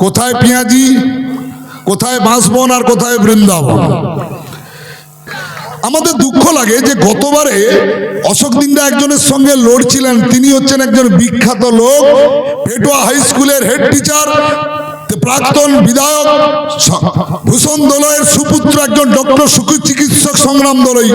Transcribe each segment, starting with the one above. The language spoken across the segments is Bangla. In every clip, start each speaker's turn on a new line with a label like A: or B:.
A: কোথায় পেঁয়াজি, কোথায় বাঁশবন আর কোথায় বৃন্দাবন। আমাদের দুঃখ লাগে যে গতবারে অশোক দিন্দা একজনের সঙ্গে লড়ছিলেন, তিনি হচ্ছেন একজন বিখ্যাত লোক, পেটুয়া হাই স্কুলের হেড টিচার, প্রাক্তন বিধায়ক ভূষণ দলয়ের সুপুত্র, একজন ডক্টর চিকিৎসক সংগ্রাম দলই।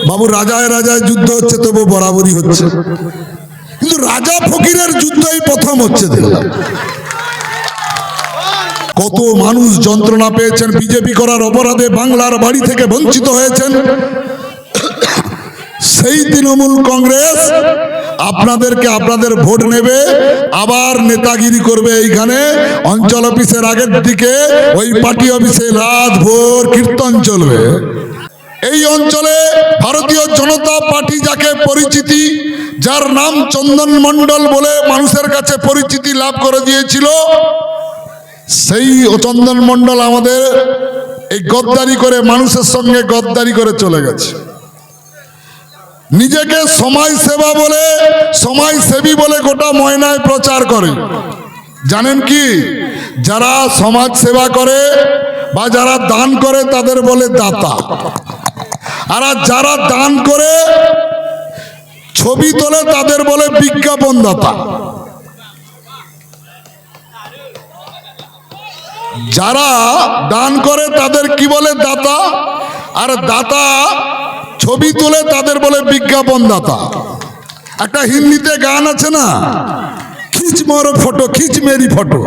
A: বাবু রাজায় রাজায় যুদ্ধ হচ্ছে, তবু বরাবরই হচ্ছে, কিন্তু রাজা ফকিরের যুদ্ধই প্রথম হচ্ছে। দেখলাম কত মানুষ যন্ত্রণা পেয়েছেন, বিজেপি করার অপরাধে বাংলার বাড়ি থেকে বঞ্চিত হয়েছেন। সেই তৃণমূল কংগ্রেস আপনাদেরকে আপনাদের ভোট নেবে, আবার নেতাগিরি করবে। এইখানে অঞ্চল অফিসের আগের দিকে ওই পার্টি অফিসে রাত ভোর কীর্তন চলবে। এই অঞ্চলে ভারতীয় জনতা পার্টি যাকে পরিচিতি, যার নাম চন্দন মণ্ডল বলে মানুষের কাছে পরিচিতি লাভ করে দিয়েছিল, সেই চন্দন মণ্ডল আমাদের এই গদ্দারি করে, মানুষের সঙ্গে গদ্দারি করে চলে গেছে। নিজেকে সমাজসেবা বলে, সমাজসেবী বলে গোটা ময়নায় প্রচার করে। জানেন কি, যারা সমাজ সেবা করে বা যারা দান করে তাদের বলে দাতা, আর যারা দান করে ছবি তোলে তাদের বলে বিজ্ঞাপন দাতা। যারা দান করে তাদের কি বলে দাতা, আর দাতা ছবি তুলে তাদের বলে বিজ্ঞাপন দাতা। একটা হিন্দিতে গান আছে না, খিচ মোর ফটো খিচ মেরি ফটো,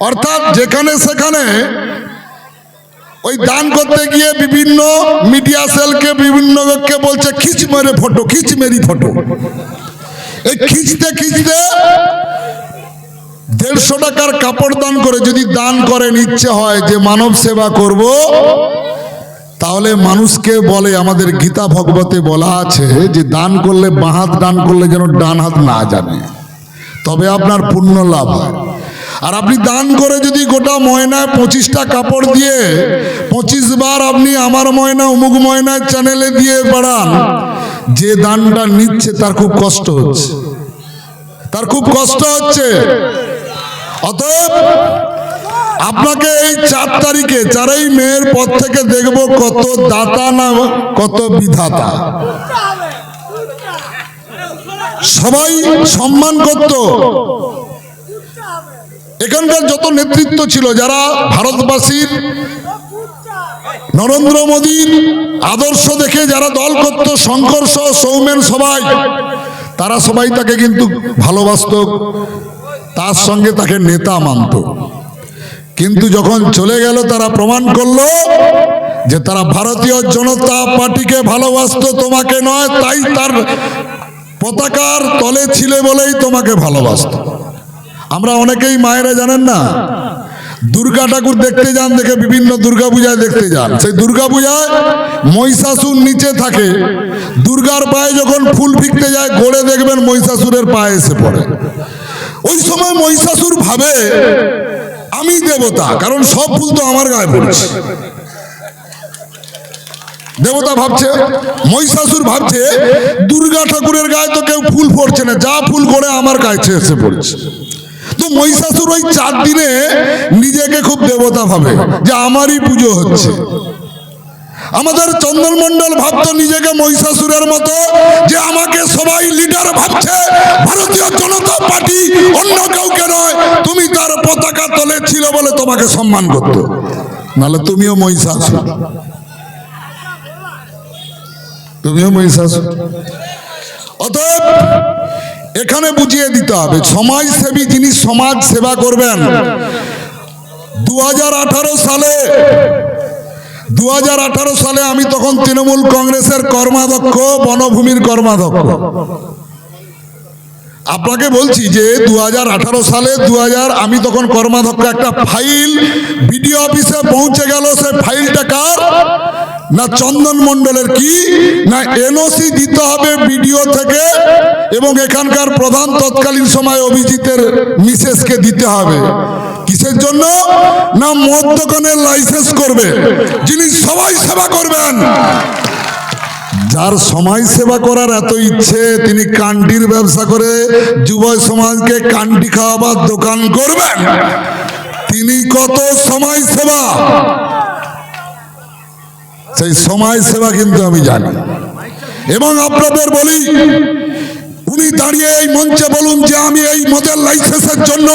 A: অর্থাৎ যেখানে সেখানে ওই দান করতে গিয়ে বিভিন্ন মিডিয়া সেলকে, বিভিন্ন লোককে বলছে খিচ মেরে ফটো খিচ মেরি ফটো। এই খিচতে খিচতে 150 টাকার কাপড় দান করে যদি দান করেন, ইচ্ছে হয় যে মানব সেবা করব, তাহলে মানুষকে বলে, আমাদের গীতা ভগবতে বলা আছে যে দান করলে বাঁ হাত দান করলে যেন ডান হাত না জানে, তবে আপনার পুণ্য লাভ হয়। আর আপনি দান করে যদি গোটা ময়নায় 25টা কাপড় দিয়ে 25 বার আপনি আমার ময়না অমুক ময়নায় চ্যানেলে দিয়ে বেড়ান, যে দানটা নিচ্ছে তার খুব কষ্ট হচ্ছে, তার খুব কষ্ট হচ্ছে। অতএব আপনাকে এই 4 তারিখে 4ই মের পর থেকে দেখব কত দাতা না কত বিধাতা। সবাই সম্মান করত। এখানকার যত নেতৃত্ব ছিল, যারা ভারতবাসীর নরেন্দ্র মোদীর আদর্শ দেখে যারা দল করত, শঙ্কর সহ সৌমেন সবাই, তারা সবাই তাকে কিন্তু ভালোবাসত, তার সঙ্গে তাকে নেতা মানত। কিন্তু যখন চলে গেল, তারা প্রমাণ করলো যে তারা ভারতীয় জনতা পার্টিকে ভালোবাসতো, তোমাকে নয়। তাই তার পতাকার তলে ছিলে বলেই তোমাকে ভালোবাসতো। আমরা অনেকেই মায়েরা জানেন না, দুর্গা ঠাকুর দেখতে যান, দেখে বিভিন্ন দুর্গা পূজায় দেখতে যান, সেই দুর্গা পূজায় মহিষাসুর নিচে থাকে, দুর্গার পায়ে যখন ফুল ফিকতে যায়, গড়ে দেখবেন মহিষাসুরের পায়ে এসে পড়ে। ওই সময় মহিষাসুর ভাবে আমি দেবতা, কারণ সব ফুল তো আমার গায়ে পড়ছে। দেবতা ভাবছে, মহিষাসুর ভাবছে দুর্গা ঠাকুরের গায়ে তো কেউ ফুল পড়ছে না, যা ফুল করে আমার কাছে এসে পড়ছে। তো মহিষাসুর ওই 4 দিনে নিজেকে খুব দেবতা ভাবে যে আমারই পুজো হচ্ছে। আমাদের চন্দন মণ্ডল ভাবতো নিজেকে মহিষাসুরের মতো, যে আমাকে সবাই লিডার ভাবছে, ভারতীয় জনতা পার্টি, অন্য কাউকে নয়। তুমি তার পতাকা তলে ছিল বলে তোমাকে সম্মান করতো, নাহলে তুমিও মহিষাসুর, তুমিও মহিষাসুর। অতএব এখানে বুঝিয়ে দিতে হবে, সমাজসেবী যিনি সমাজ সেবা করবেন। 2018 সালে আমি তখন তৃণমূল কংগ্রেসের কর্মাধ্যক্ষ, বনভূমির কর্মাধ্যক্ষ। আপনাকে বলছি যে 2018 সালে আমি তখন কর্মাধ্যক্ষ। একটা ফাইল বিডিও অফিসে পৌঁছে গেল, সে ফাইলটা কার না চন্দন মণ্ডলের। কি না এনওসি দিতে হবে বিডিও থেকে, এবং এখানকার প্রধান তৎকালীন সময় অভিজিতের মিসেসকে দিতে হবে। কিসের জন্য না মদ দোকানের লাইসেন্স করবে, যিনি সবাই সেবা করবেন। যার সমাজ সেবা করার এত ইচ্ছে, তিনি কান্ডির ব্যবসা করে যুব সমাজকে কান্ডি খাওয়াবার দোকান করবেন। কত সমাজ সেবা, সেই সমাজ সেবা কিন্তু আমি জানি। এবং আপনাদের বলি, উনি দাঁড়িয়ে এই মঞ্চে বলুন যে আমি এই মদের লাইসেন্সের জন্য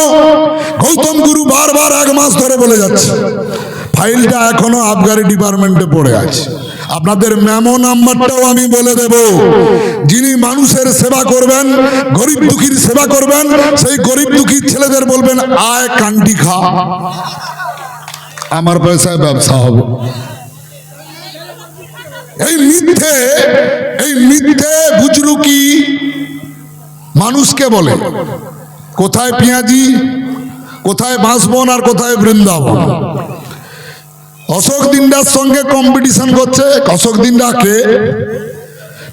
A: গৌতম গুরু বারবার 1 মাস ধরে বলে যাচ্ছে, ফাইলটা এখনো আবগারি ডিপার্টমেন্টে পড়ে আছে। আপনাদের মেমো নাম্বারটাও আমি বলে দেব, যিনি মানুষের সেবা করবেন, গরিব দুঃখীর সেবা করবেন, সেই গরিব দুঃখীর ছেলেদের বলবেন আয় কান্ডি খা, আমার পয়সায় ব্যবসা হবে। এই মিথ্যে বুজরুকি মানুষকে বলে, কোথায় পেঁয়াজি, কোথায় বাঁশবন আর কোথায় বৃন্দাবন। অশোক দিন্ডার সঙ্গে কম্পিটিশন করছে। অশোক দিন্ডা কে?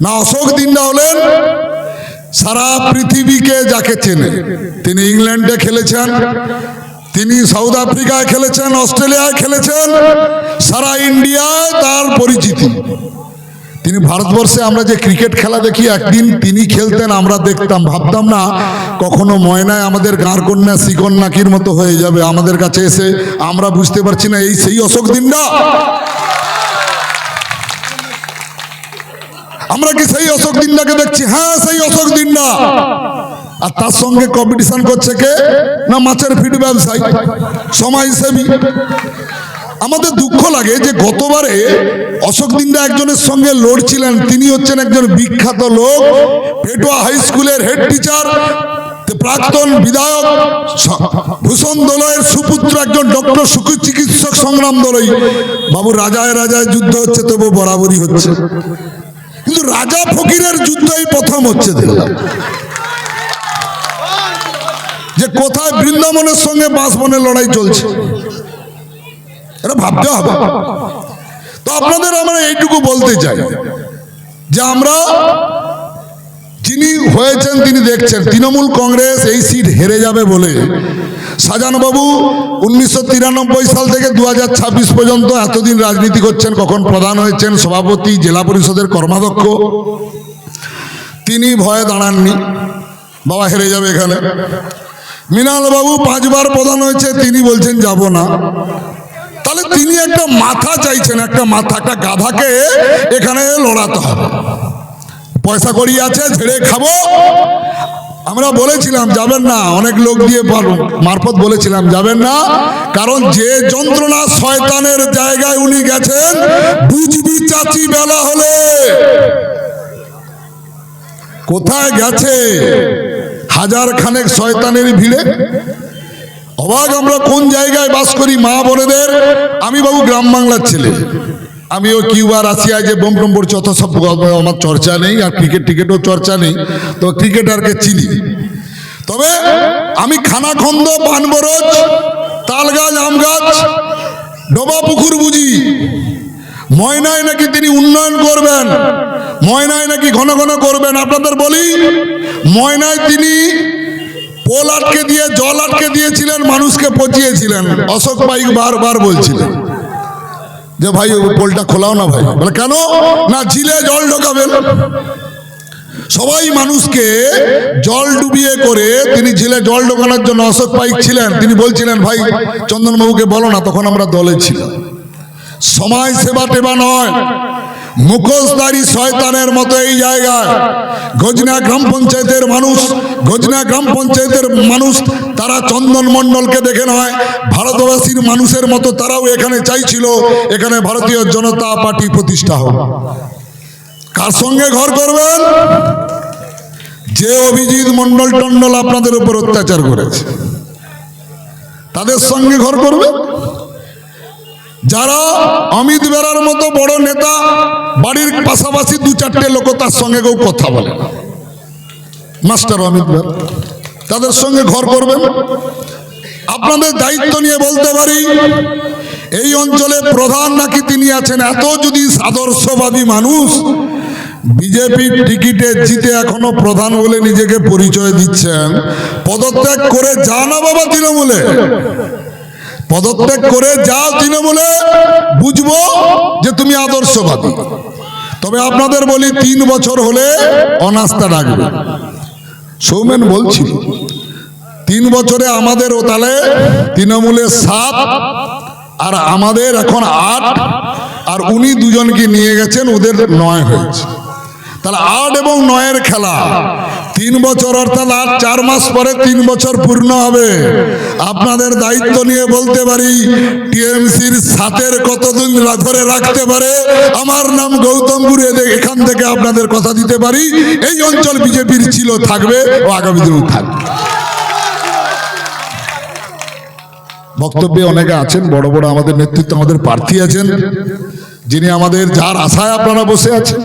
A: না, অশোক দিন্ডা হলেন সারা পৃথিবীকে যাকে চেনে। তিনি ইংল্যান্ডে খেলেছেন, তিনি সাউথ আফ্রিকায় খেলেছেন, অস্ট্রেলিয়ায় খেলেছেন, সারা ইন্ডিয়ায় তার পরিচিতি। তিনি ভারতবর্ষে আমরা যে ক্রিকেট খেলা দেখি, একদিন তিনি খেলতেন, আমরা দেখতাম, ভাবতাম না কখনো ময়নায় আমাদের গাঁর কন্যা শিকন নাকির মতো হয়ে যাবে আমাদের কাছে এসে। আমরা বুঝতে পারছি না এই সেই অশোক দিন্ডা? আমরা কি সেই অশোক দিন্ডাকে দেখছি? হ্যাঁ, সেই অশোক দিন্ডা। আর তার সঙ্গে কম্পিটিশন করছে কে? না, মাছের ফিড ব্যবসায়ী, সমাজসেবী। আমাদের দুঃখ লাগে যে গতবারে অশোক দিন্ডা একজনের সঙ্গে লড়ছিলেন। তিনি হচ্ছেন একজন বিখ্যাত লোক, পেটুয়া হাই স্কুলের হেড টিচার, প্রাক্তন বিধায়ক ভূষণ দলয়ের সুপুত্র, একজন ডক্টর চিকিৎসক সংগ্রাম দলই। বাবু, রাজায় রাজায় যুদ্ধ হচ্ছে, তবু বরাবরই হচ্ছে। কিন্তু রাজা ফকিরের যুদ্ধই প্রথম হচ্ছে দেখলাম, যে কোথায় বৃন্দাবনের সঙ্গে বাঁশবনের লড়াই চলছে। এটা ভাবতে হবে। তো আপনাদের আমরা এইটুকু বলতে চাই যে আমরা, যিনি হয়েছেন তিনি দেখছেন, তৃণমূল কংগ্রেস এই সিট হেরে যাবে বলে শাহজাহানবাবু 1993 সাল থেকে 2026 পর্যন্ত এতদিন রাজনীতি করছেন। কখন প্রধান হয়েছেন, সভাপতি, জেলা পরিষদের কর্মাধ্যক্ষ, তিনি ভয়ে দাঁড়াননি, বাবা হেরে যাবে এখানে। মৃণাল বাবু 5 বার প্রধান হয়েছে, তিনি বলছেন যাব না। তাহলে তিনি একটা মাথা চাইছেন, একটা গাধাকে এখানে লড়াতে হবে। পয়সা কড়ি আছে, ঝেড়ে খাবো। আমরা বলেছিলাম যাবেন না, অনেক লোক দিয়ে মারফত বলেছিলাম যাবেন না, কারণ যে যন্ত্রণা শয়তানের জায়গায় উনি গেছেন, বুঝবি চাচি বেলা হলে কোথায় গেছে। 1000 খানেক শয়তানের ভিড়ে অবাক আমরা কোন জায়গায় বাস করি মা বোনেদের। আমি বাবু গ্রাম বাংলার ছেলে, আমিও কিউবা রাশিয়ায় যে বোম টোম পড়ছে অত সব আমার চর্চা নেই, আর ক্রিকেটও চর্চা নেই, তো ক্রিকেটারকে চিনি। তবে আমি খানাখন্দ, পানবরজ, তালগাছ, আম গাছ, ডোবা পুকুর বুঝি। ময়নায় নাকি তিনি উন্নয়ন করবেন, ময়নায় নাকি ঘন ঘন করবেন। আপনাদের বলি, ময়নায় তিনি পোল আটকে দিয়ে, জল আটকে দিয়েছিলেন, মানুষকে পচিয়েছিলেন। অশোক পাইক বারবার বলছিলেন যে ভাই ওই পোলটা খোলাও না ভাই। বলে কেন? না, ঝিলে জল ঢোকাবেন। সবাই মানুষকে জল ডুবিয়ে করে তিনি ঝিলে জল ঢোকানোর জন্য অশোক পাইক ছিলেন। তিনি বলছিলেন ভাই চন্দনবাবুকে বলো না, তখন আমরা দলে ছিলাম। সমাজ সেবা টেবা নয়, মুখোশধারী শয়তানের মতো এই জায়গায় গজনা গ্রাম পঞ্চায়েতের মানুষ তারা চন্দন মণ্ডলকে দেখে নয়, ভারতবাসীর মানুষের মতো তারাও এখানে চাইছিল এখানে ভারতীয় জনতা পার্টি প্রতিষ্ঠা হোক। কার সঙ্গে ঘর করবেন? যে অভিজিৎ মণ্ডল টন্ডল আপনাদের উপর অত্যাচার করেছে, তাদের সঙ্গে ঘর করবে। যারা অমিত বেরার মতো বড় নেতা, বাড়ির পাশাপাশি 2-4টে লোক তার সঙ্গে কেউ কথা বলে না, মাস্টার অমিত বেরা, তাদের সঙ্গে ঘর করবেন। আপনাদের দায়িত্ব নিয়ে বলতে পারি, এই অঞ্চলে প্রধান নাকি তিনি আছেন। এত যদি আদর্শবাদী মানুষ বিজেপির টিকিটে জিতে এখনো প্রধান বলে নিজেকে পরিচয় দিচ্ছেন, পদত্যাগ করে যা না বাবা তৃণমূলে, পদত্যাগ করে যাও তৃণমূলে, বুঝবো যে তুমি আদর্শবাদী। তবে আপনাদের বলি, 3 বছর হলে অনাস্থা ডাকবে। সৌমেন বলছিল 3 বছরে আমাদের ও তাহলে তৃণমূলের 7 আর আমাদের এখন 8, আর উনি দুজনকে নিয়ে গেছেন, ওদের 9 হয়েছে। তাহলে 8 এবং 9-এর খেলা। 3 বছর অর্থাৎ আর 4 মাস পরে 3 বছর পূর্ণ হবে। আপনাদের দায়িত্ব নিয়ে বলতে পারি, টিএমসির 7-এর কতদিন ধরে রাখতে পারে। আমার নাম গৌতমপুর, এখান থেকে আপনাদের কথা দিতে পারি, এই অঞ্চল বিজেপির ছিল, থাকবে ও আগামী দিনেও থাকবে। বক্তব্যে অনেকে আছেন, বড় বড় আমাদের নেতৃত্ব, আমাদের প্রার্থী আছেন, যিনি আমাদের, যার আশায় আপনারা বসে আছেন।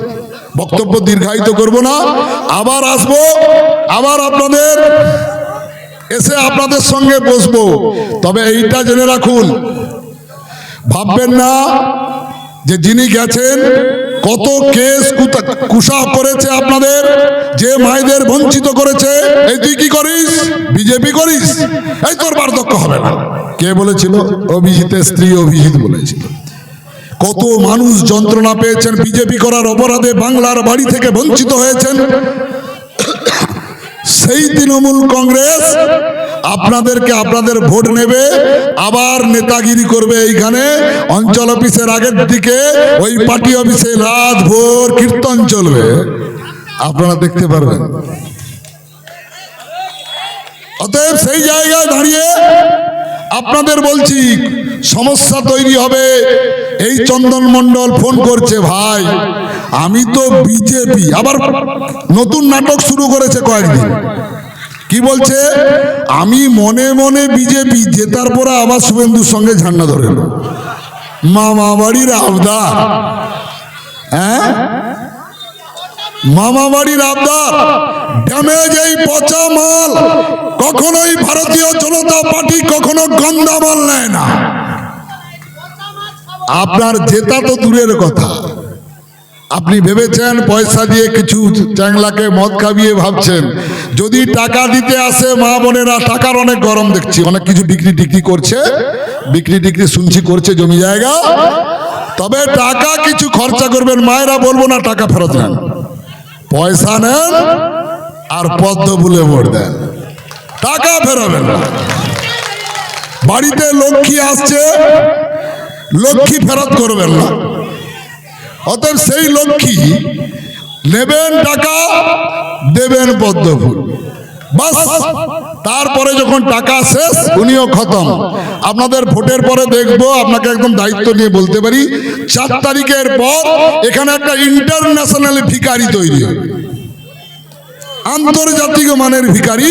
A: বক্তব্য দীর্ঘায়িত করব না, আবার আসবো, আবার আপনাদের এসে আপনাদের সঙ্গে বসবো। তবে এইটা জেনে রাখুন, ভাববেন না যে যিনি গেছেন কত কেস কুসা করেছে আপনাদের, যে মায়েদের বঞ্চিত করেছে, এই তুই কি করিস, বিজেপি করিস, এই তোর বার্ধক্য হবে না। কে বলেছিল? অভিজিতের স্ত্রী অভিজিৎ বলেছিল। কত মানুষ যন্ত্রণা পেয়েছেন বিজেপি করার অপরাধে, বাংলার বাড়ি থেকে বঞ্চিত হয়েছেন। সেই তৃণমূল কংগ্রেস আপনাদেরকে, আপনাদের ভোট নেবে, আবার নেতাগিরি করবে এইখানে অঞ্চল অফিসের আগের দিকে, ওই পার্টি অফিসে রাত ভোর কীর্তন চলবে, আপনারা দেখতে পারবেন। অতএব সেই জায়গায় দাঁড়িয়ে আপনাদের বলছি, সমস্যা তৈরি হবে। এই চন্দন মণ্ডল ফোন করছে, ভাই আমি তো বিজেপি, আবার নতুন নাটক শুরু করেছে কয়েকদিন। কি বলছে? আমি মনে মনে বিজেপি, জেতার পরে আবার শুভেন্দুর সঙ্গে ঝান্ডা ধরে এলো। মামা বাড়ির আবদার, হ্যাঁ মামা বাড়ির আবদার। ড্যামেজ এই পচা মাল কখনোই ভারতীয় জনতা পার্টি কখনো গন্ধা মাল নেয় না। আপনার জেতা তো দূরের কথা, আপনি ভেবেছেন পয়সা দিয়ে কিছু চ্যাংলাকে মদ খাবিয়ে ভাবছেন, যদি টাকা দিতে আসে মা বোনেরা, টাকার অনেক গরম দেখছি, অনেক কিছু বিক্রি টিক্রি করছে, বিক্রি টিক্রি শুনছি করছে জমি জায়গা। তবে টাকা কিছু খরচা করবেন, মায়েরা বলবো না টাকা ফেরত নেন, পয়সা নেন আর পদ্ম বলে ভোট দেন, টাকা ফেরাবেন না। বাড়িতে লক্ষ্মী আসছে, লক্ষ্মী ফেরত করবেন না। অতএব সেই লক্ষ্মী নেবেন, টাকা দেবেন পদ্ম ফুল, বাস। তারপরে যখন টাকা শেষ, উনিও খতম। আপনাদের ভোটের পরে দেখবো, আপনাকে একদম দায়িত্ব নিয়ে বলতে পারি, 4 তারিখের পর এখানে একটা ইন্টারন্যাশনাল ভিখারি তৈরি হবে, আন্তর্জাতিক মানের ভিখারি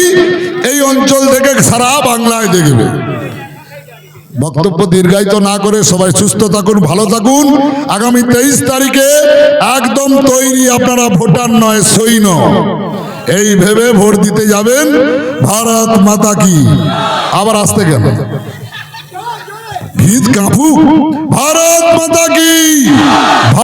A: এই অঞ্চল থেকে সারা বাংলায় দেখবে। বক্তব্য দীর্ঘায়িত না করে সবাই সুস্থ থাকুন, ভালো থাকুন। আগামী 23 তারিখে একদম তৈরি, আপনারা ভোটার নয় সৈন্য, এই ভেবে ভোট দিতে যাবেন। ভারত মাতা কি। আবার আসতে গেল ভিত কাঁপু, ভারত মাতা কি।